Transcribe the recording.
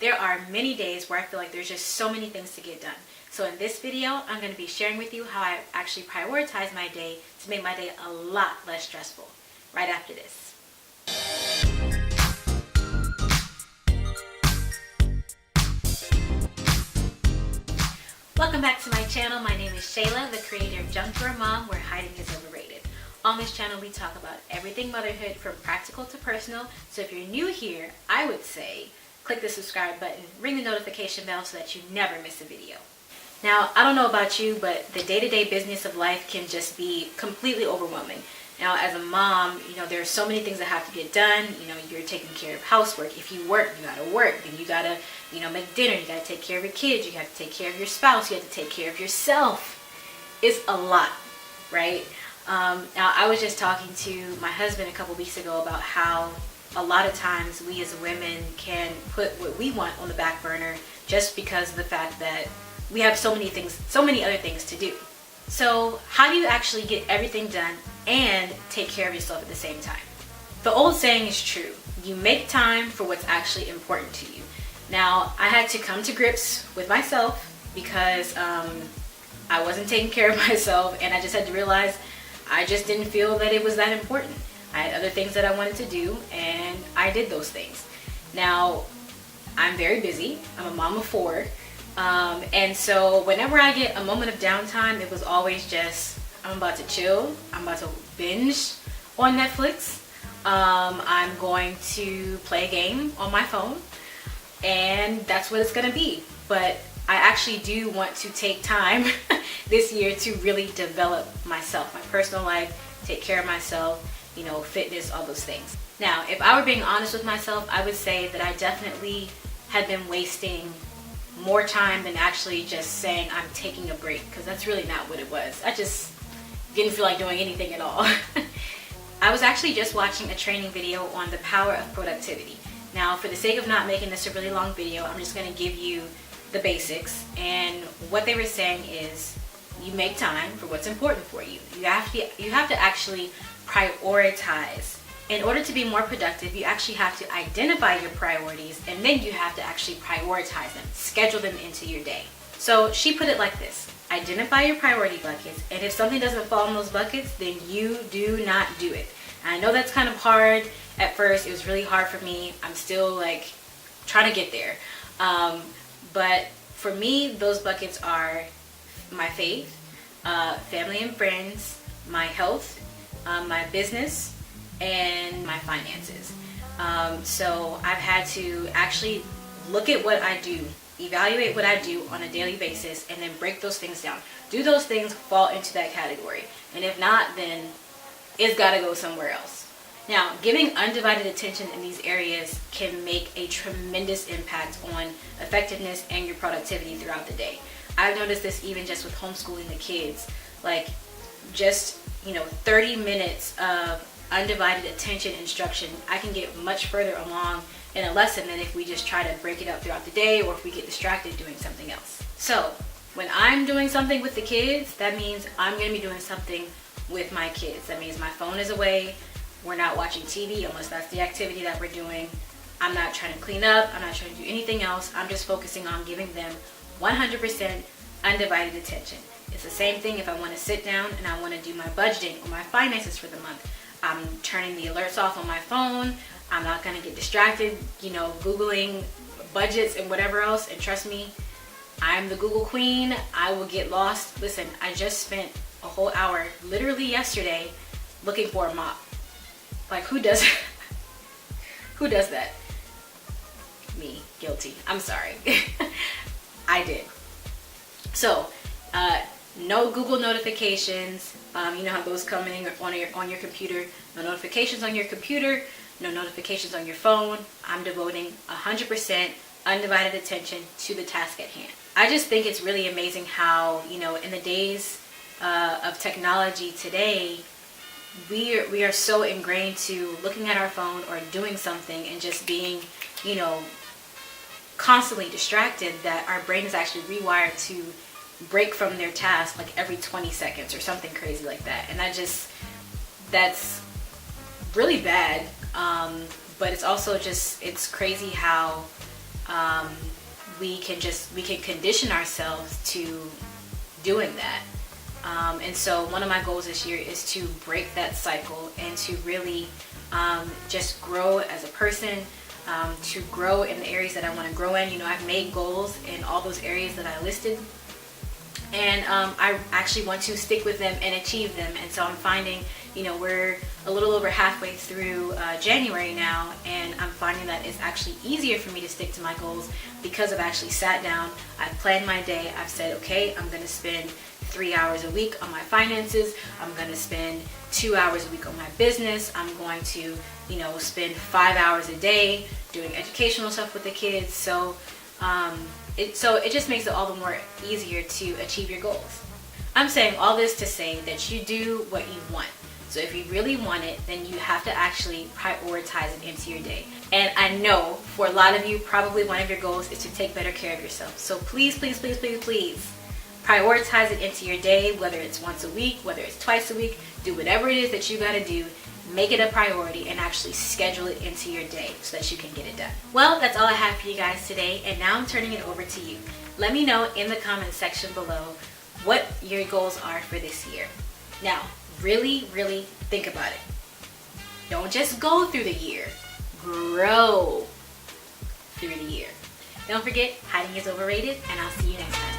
there are many days where I feel like there's just so many things to get done. So in this video, I'm going to be sharing with you how I actually prioritize my day to make my day a lot less stressful. Right after this. Welcome back to my channel. My name is Shayla, the creator of JunkDrawerMom, where hiding is overrated. On this channel, we talk about everything motherhood from practical to personal. So if you're new here, I would say click the subscribe button, ring the notification bell so that you never miss a video. Now, I don't know about you, but the day-to-day business of life can just be completely overwhelming. Now, as a mom, there are so many things that have to get done. You're taking care of housework. If you work, you gotta work. Then you gotta, make dinner. You gotta take care of your kids. You have to take care of your spouse. You have to take care of yourself. It's a lot, right? Now, I was just talking to my husband a couple weeks ago about how a lot of times we as women can put what we want on the back burner just because of the fact that we have so many other things to do. So how do you actually get everything done and take care of yourself at the same time? The old saying is true. You make time for what's actually important to you. Now, I had to come to grips with myself because I wasn't taking care of myself, and I just had to realize I just didn't feel that it was that important. I had other things that I wanted to do, and I did those things. Now, I'm very busy. I'm a mom of 4. And so whenever I get a moment of downtime, it was always just, I'm about to chill. I'm about to binge on Netflix. I'm going to play a game on my phone, and that's what it's going to be. But I actually do want to take time this year to really develop myself, my personal life, take care of myself, fitness, all those things. Now, if I were being honest with myself, I would say that I definitely had been wasting more time than actually just saying I'm taking a break, because that's really not what it was. I just didn't feel like doing anything at all. I was actually just watching a training video on the power of productivity. Now, for the sake of not making this a really long video, I'm just going to give you the basics. And what they were saying is you make time for what's important for you. You have to actually prioritize. In order to be more productive, you actually have to identify your priorities, and then you have to actually prioritize them, schedule them into your day. So she put it like this: identify your priority buckets, and if something doesn't fall in those buckets, then you do not do it. And I know that's kind of hard at first. It was really hard for me. I'm still trying to get there. But for me, those buckets are my faith, family and friends, my health, my business, and my finances. So I've had to actually look at what I do, evaluate what I do on a daily basis, and then break those things down. Do those things fall into that category? And if not, then it's got to go somewhere else. Now, giving undivided attention in these areas can make a tremendous impact on effectiveness and your productivity throughout the day. I've noticed this even just with homeschooling the kids. Just 30 minutes of undivided attention instruction, I can get much further along in a lesson than if we just try to break it up throughout the day, or if we get distracted doing something else. So when I'm doing something with the kids, that means I'm going to be doing something with my kids. That means my phone is away. We're not watching TV unless that's the activity that we're doing. I'm not trying to clean up. I'm not trying to do anything else. I'm just focusing on giving them 100% undivided attention. It's the same thing if I want to sit down and I want to do my budgeting or my finances for the month. I'm turning the alerts off on my phone. I'm not going to get distracted, Googling budgets and whatever else. And trust me, I'm the Google queen. I will get lost. Listen, I just spent a whole hour, literally yesterday, looking for a mop. Who does who does that? Me, guilty. I'm sorry. I did. So, no Google notifications. You know how those come in on your computer. No notifications on your computer. No notifications on your phone. I'm devoting 100% undivided attention to the task at hand. I just think it's really amazing how, in the days of technology today, we are so ingrained to looking at our phone or doing something and just being, constantly distracted, that our brain is actually rewired to break from their task every 20 seconds or something crazy like that. And that's really bad. But it's also it's crazy how we can condition ourselves to doing that. And so one of my goals this year is to break that cycle and to really just grow as a person, to grow in the areas that I want to grow in. I've made goals in all those areas that I listed, and I actually want to stick with them and achieve them. And so I'm finding, we're a little over halfway through January now, and I'm finding that it's actually easier for me to stick to my goals because I've actually sat down, I've planned my day, I've said, okay, I'm going to spend 3 hours a week on my finances, I'm going to spend 2 hours a week on my business, I'm going to, spend 5 hours a day doing educational stuff with the kids. So it just makes it all the more easier to achieve your goals. I'm saying all this to say that you do what you want. So if you really want it, then you have to actually prioritize it into your day. And I know for a lot of you, probably one of your goals is to take better care of yourself. So please, please, please, please, please prioritize it into your day, whether it's once a week, whether it's twice a week. Do whatever it is that you got to do. Make it a priority and actually schedule it into your day so that you can get it done. Well, that's all I have for you guys today, and now I'm turning it over to you. Let me know in the comment section below what your goals are for this year. Now, really, really think about it. Don't just go through the year. Grow through the year. Don't forget, hiding is overrated, and I'll see you next time.